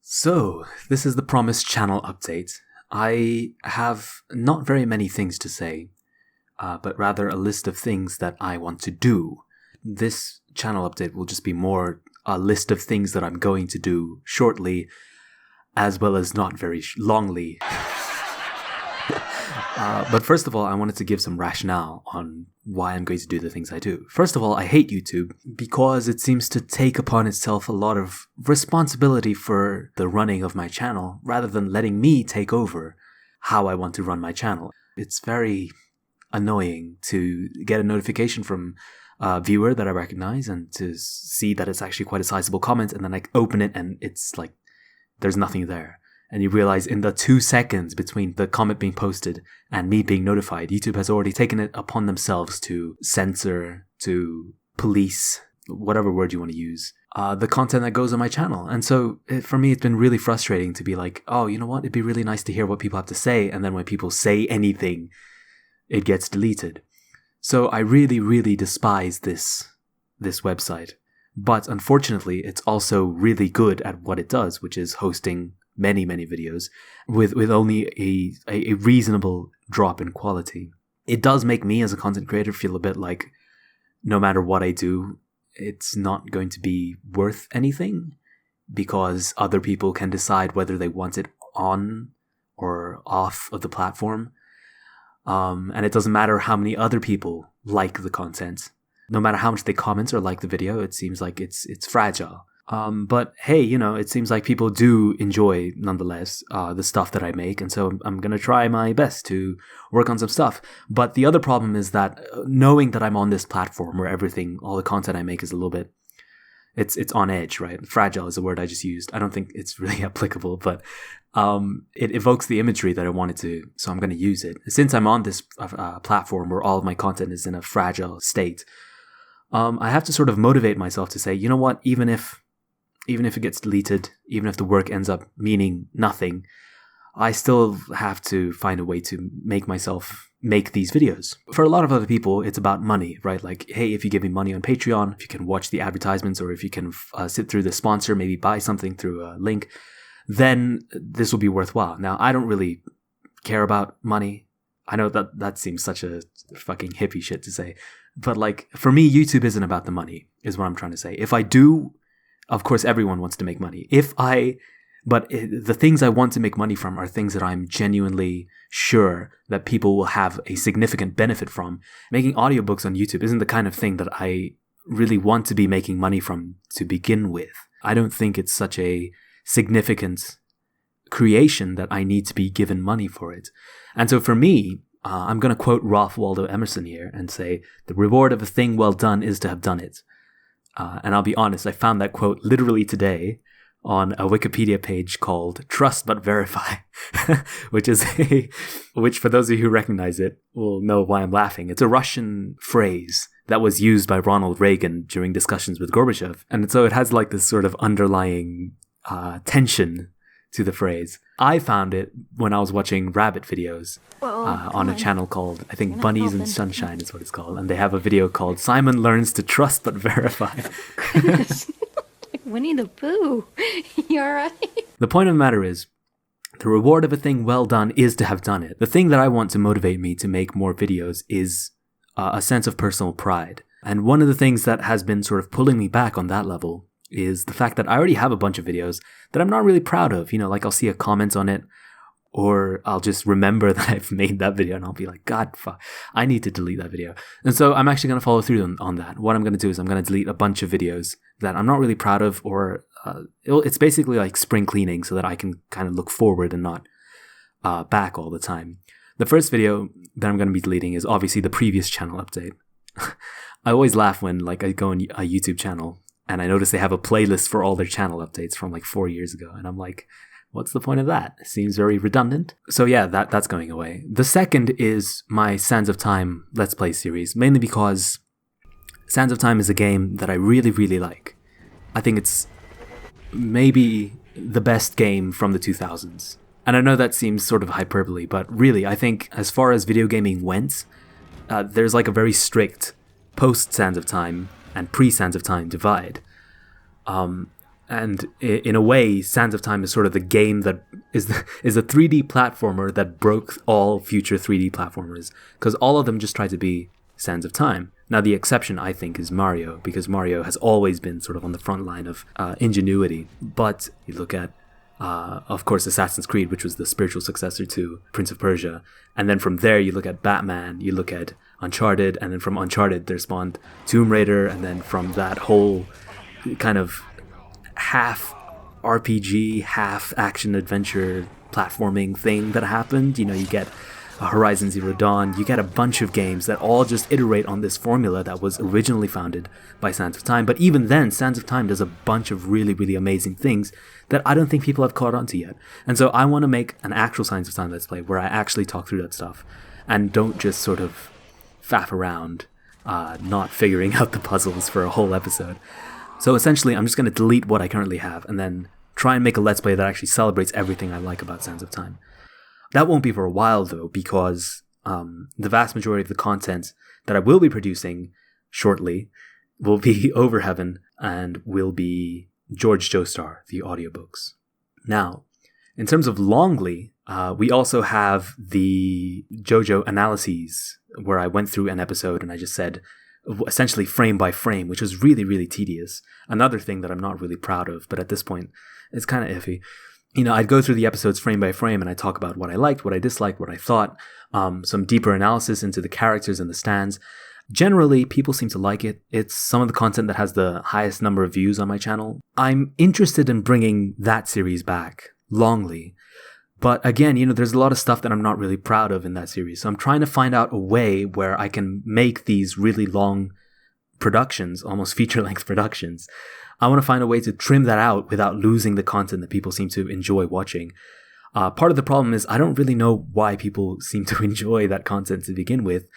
So, this is the promised channel update. I have not very many things to say, but rather a list of things that I want to do. This channel update will just be more a list of things that I'm going to do shortly, as well as not very longly. But first of all, I wanted to give some rationale on why I'm going to do the things I do. First of all, I hate YouTube because it seems to take upon itself a lot of responsibility for the running of my channel rather than letting me take over how I want to run my channel. It's very annoying to get a notification from a viewer that I recognize and to see that it's actually quite a sizable comment, and then I open it and it's like there's nothing there. And you realize in the 2 seconds between the comment being posted and me being notified, YouTube has already taken it upon themselves to censor, to police, whatever word you want to use, the content that goes on my channel. And so for me, it's been really frustrating to be like, oh, you know what? It'd be really nice to hear what people have to say. And then when people say anything, it gets deleted. So I really, really despise this website. But unfortunately, it's also really good at what it does, which is hosting many videos with only a reasonable drop in quality. It does make me as a content creator feel a bit like no matter what I do, it's not going to be worth anything because other people can decide whether they want it on or off of the platform. And it doesn't matter how many other people like the content. No matter how much they comment or like the video, it seems like it's fragile. But hey, it seems like people do enjoy, nonetheless, the stuff that I make, and so I'm gonna try my best to work on some stuff. But the other problem is that knowing that I'm on this platform where all the content I make is a little bit, it's on edge, right? Fragile is a word I just used. I don't think it's really applicable, but it evokes the imagery that I wanted to, so I'm gonna use it. Since I'm on this platform where all of my content is in a fragile state, I have to sort of motivate myself to say, you know what, even if it gets deleted, even if the work ends up meaning nothing, I still have to find a way to make myself make these videos. For a lot of other people, it's about money, right? Like, hey, if you give me money on Patreon, if you can watch the advertisements, or if you can sit through the sponsor, maybe buy something through a link, then this will be worthwhile. Now, I don't really care about money. I know that seems such a fucking hippie shit to say, but like, for me, YouTube isn't about the money, is what I'm trying to say. If I do, of course, everyone wants to make money. But the things I want to make money from are things that I'm genuinely sure that people will have a significant benefit from. Making audiobooks on YouTube isn't the kind of thing that I really want to be making money from to begin with. I don't think it's such a significant creation that I need to be given money for it. And so for me, I'm going to quote Ralph Waldo Emerson here and say, the reward of a thing well done is to have done it. And I'll be honest, I found that quote literally today on a Wikipedia page called Trust But Verify, which for those of you who recognize it will know why I'm laughing. It's a Russian phrase that was used by Ronald Reagan during discussions with Gorbachev. And so it has like this sort of underlying tension to the phrase. I found it when I was watching rabbit videos on a channel called, I think, Bunnies and Sunshine is what it's called. And they have a video called Simon Learns to Trust But Verify. Winnie the Pooh. You alright? The point of the matter is, the reward of a thing well done is to have done it. The thing that I want to motivate me to make more videos is a sense of personal pride. And one of the things that has been sort of pulling me back on that level is the fact that I already have a bunch of videos that I'm not really proud of. Like I'll see a comment on it, or I'll just remember that I've made that video and I'll be like, God, fuck, I need to delete that video. And so I'm actually going to follow through on that. What I'm going to do is I'm going to delete a bunch of videos that I'm not really proud of, or it's basically like spring cleaning so that I can kind of look forward and not back all the time. The first video that I'm going to be deleting is obviously the previous channel update. I always laugh when like I go on a YouTube channel and I notice they have a playlist for all their channel updates from like 4 years ago. And I'm like, what's the point of that? It seems very redundant. So yeah, that's going away. The second is my Sands of Time Let's Play series, mainly because Sands of Time is a game that I really, really like. I think it's maybe the best game from the 2000s. And I know that seems sort of hyperbole, but really, I think as far as video gaming went, there's like a very strict post-Sands of Time and pre-Sands of Time divide. And in a way, Sands of Time is sort of the game that is a 3D platformer that broke all future 3D platformers, because all of them just try to be Sands of Time. Now, the exception, I think, is Mario, because Mario has always been sort of on the front line of ingenuity. But you look at, of course, Assassin's Creed, which was the spiritual successor to Prince of Persia. And then from there, you look at Batman, you look at Uncharted, and then from Uncharted, there spawned Tomb Raider, and then from that whole kind of half RPG, half action adventure platforming thing that happened, you get Horizon Zero Dawn, you get a bunch of games that all just iterate on this formula that was originally founded by Sands of Time. But even then, Sands of Time does a bunch of really, really amazing things that I don't think people have caught on to yet. And so I want to make an actual Sands of Time Let's Play where I actually talk through that stuff and don't just sort of faff around, not figuring out the puzzles for a whole episode. So essentially, I'm just going to delete what I currently have and then try and make a Let's Play that actually celebrates everything I like about Sands of Time. That won't be for a while, though, because the vast majority of the content that I will be producing shortly will be Over Heaven and will be George Joestar, the audiobooks. Now, in terms of Longly, we also have the JoJo analyses, where I went through an episode and I just said, essentially frame by frame, which was really, really tedious. Another thing that I'm not really proud of, but at this point, it's kind of iffy. I'd go through the episodes frame by frame and I talk about what I liked, what I disliked, what I thought, some deeper analysis into the characters and the stands. Generally, people seem to like it. It's some of the content that has the highest number of views on my channel. I'm interested in bringing that series back, Longly. But again, there's a lot of stuff that I'm not really proud of in that series. So I'm trying to find out a way where I can make these really long productions, almost feature-length productions. I want to find a way to trim that out without losing the content that people seem to enjoy watching. Part of the problem is I don't really know why people seem to enjoy that content to begin with.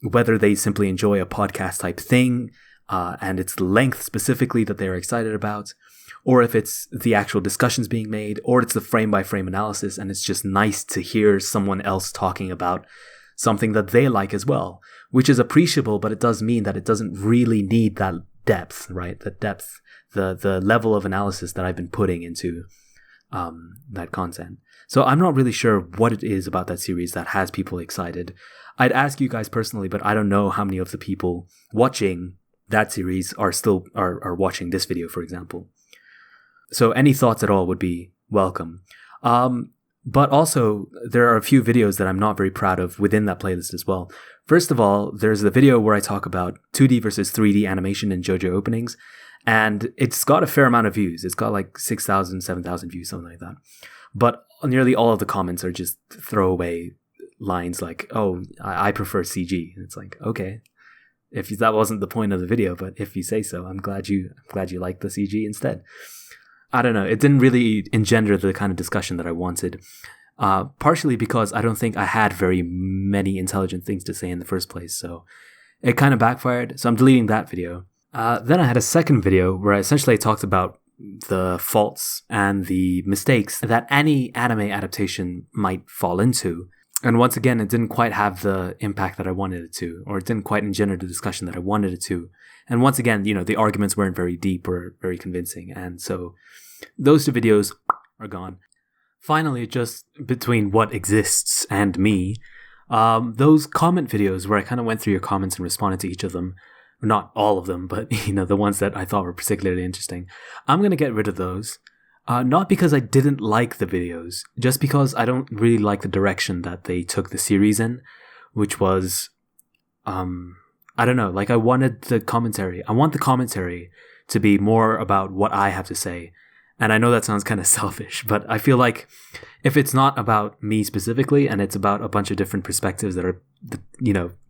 Whether they simply enjoy a podcast type thing, and its length specifically that they're excited about, or if it's the actual discussions being made, or it's the frame-by-frame analysis, and it's just nice to hear someone else talking about something that they like as well, which is appreciable, but it does mean that it doesn't really need that depth, right? The depth, the level of analysis that I've been putting into that content. So I'm not really sure what it is about that series that has people excited. I'd ask you guys personally, but I don't know how many of the people watching that series are still watching this video, for example. So any thoughts at all would be welcome. But also, there are a few videos that I'm not very proud of within that playlist as well. First of all, there's the video where I talk about 2D versus 3D animation in JoJo openings, and it's got a fair amount of views. It's got like 6,000, 7,000 views, something like that. But nearly all of the comments are just throwaway lines like, oh, I prefer CG. And it's like, okay, if that wasn't the point of the video, but if you say so, I'm glad you like the CG instead. I don't know. It didn't really engender the kind of discussion that I wanted. Partially because I don't think I had very many intelligent things to say in the first place. So it kind of backfired. So I'm deleting that video. Then I had a second video where I essentially talked about the faults and the mistakes that any anime adaptation might fall into. And once again, it didn't quite have the impact that I wanted it to, or it didn't quite engender the discussion that I wanted it to. And once again, the arguments weren't very deep or very convincing. And so those two videos are gone. Finally, just between what exists and me, those comment videos where I kind of went through your comments and responded to each of them, not all of them, but the ones that I thought were particularly interesting, I'm going to get rid of those. Not because I didn't like the videos, just because I don't really like the direction that they took the series in, which was, I don't know, like I wanted the commentary. I want the commentary to be more about what I have to say. And I know that sounds kind of selfish, but I feel like if it's not about me specifically and it's about a bunch of different perspectives that are,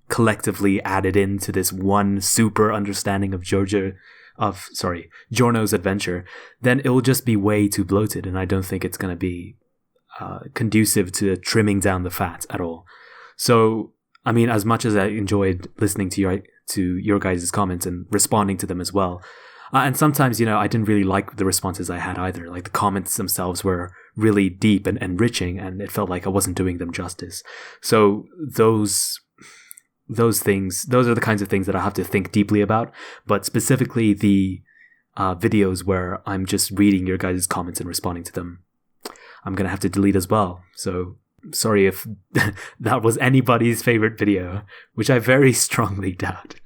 collectively added into this one super understanding of Giorno's adventure, then it will just be way too bloated. And I don't think it's going to be conducive to trimming down the fat at all. So, I mean, as much as I enjoyed listening to your guys' comments and responding to them as well, and sometimes, I didn't really like the responses I had either. Like the comments themselves were really deep and enriching, and it felt like I wasn't doing them justice. So those are the kinds of things that I have to think deeply about. But specifically the videos where I'm just reading your guys' comments and responding to them, I'm going to have to delete as well. So sorry if that was anybody's favorite video, which I very strongly doubt.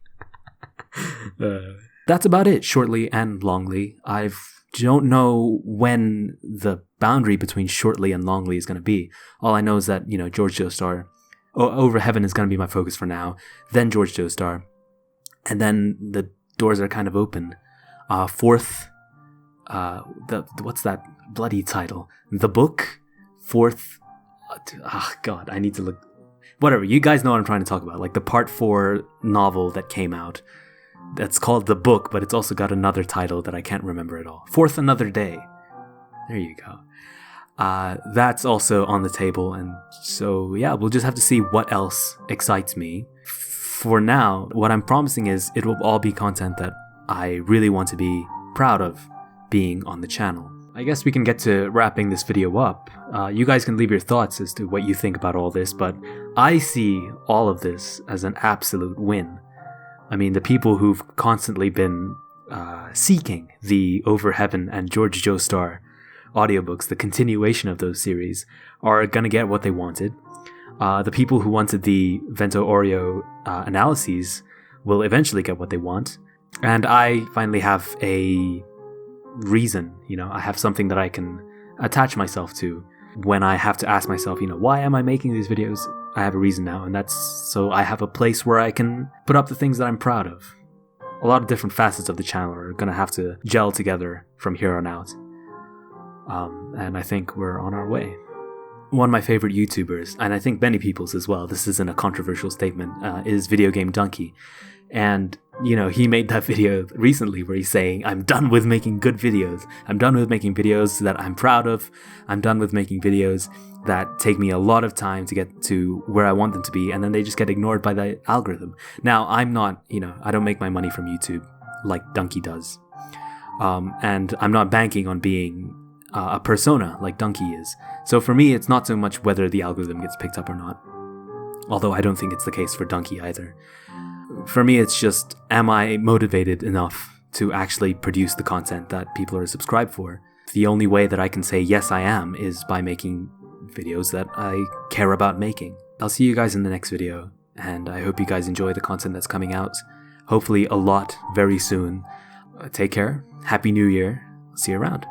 That's about it, shortly and longly. I don't know when the boundary between shortly and longly is going to be. All I know is that, George Joestar, Over Heaven is going to be my focus for now, then George Joestar, and then the doors are kind of open. Fourth, what's that bloody title? The Book? Fourth, God, I need to look. Whatever, you guys know what I'm trying to talk about. Like the part 4 novel that came out. That's called The Book, but it's also got another title that I can't remember at all. Fourth Another Day. There you go. That's also on the table, and so yeah, we'll just have to see what else excites me. For now, what I'm promising is it will all be content that I really want to be proud of being on the channel. I guess we can get to wrapping this video up. You guys can leave your thoughts as to what you think about all this, but I see all of this as an absolute win. I mean, the people who've constantly been seeking the Over Heaven and George Joestar audiobooks, the continuation of those series, are gonna get what they wanted. The people who wanted the Vento Oreo analyses will eventually get what they want. And I finally have a reason, I have something that I can attach myself to when I have to ask myself, why am I making these videos? I have a reason now, and that's so I have a place where I can put up the things that I'm proud of. A lot of different facets of the channel are going to have to gel together from here on out. And I think we're on our way. One of my favorite YouTubers, and I think many people's as well, this isn't a controversial statement, is Video Game Donkey. And, he made that video recently where he's saying, I'm done with making good videos. I'm done with making videos that I'm proud of. I'm done with making videos that take me a lot of time to get to where I want them to be, and then they just get ignored by the algorithm. Now, I'm not, I don't make my money from YouTube like Donkey does. And I'm not banking on being a persona like Donkey is. So for me, it's not so much whether the algorithm gets picked up or not. Although I don't think it's the case for Donkey either. For me, it's just, am I motivated enough to actually produce the content that people are subscribed for? The only way that I can say yes I am is by making videos that I care about making. I'll see you guys in the next video, and I hope you guys enjoy the content that's coming out. Hopefully a lot very soon. Take care. Happy New Year. See you around.